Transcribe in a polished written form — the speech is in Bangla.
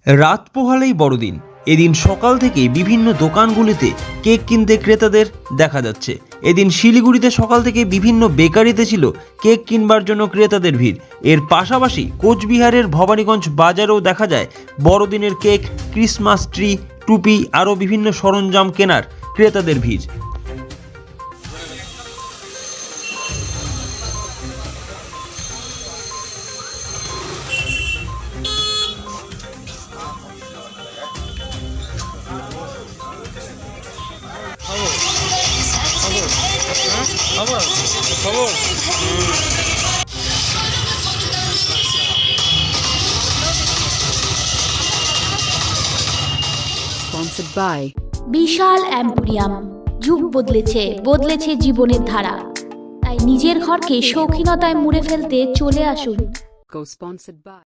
রাত পোহালেই বড়দিন। এদিন সকাল থেকেই বিভিন্ন দোকানগুলিতে কেক কিনতে ক্রেতাদের দেখা যাচ্ছে। এদিন শিলিগুড়িতে সকাল থেকে বিভিন্ন বেকারিতে ছিল কেক কিনবার জন্য ক্রেতাদের ভিড়। এর পাশাপাশি কোচবিহারের ভবানীগঞ্জ বাজারেও দেখা যায় বড়দিনের কেক, ক্রিসমাস ট্রি, টুপি আরও বিভিন্ন সরঞ্জাম কেনার ক্রেতাদের ভিড়। Sponsored by বিশাল অ্যাম্পোরিয়াম। যুগ বদলেছে জীবনের ধারা। তাই নিজের ঘরকে শৌখিনতায় মুড়ে ফেলতে চলে আসুন Co-sponsored by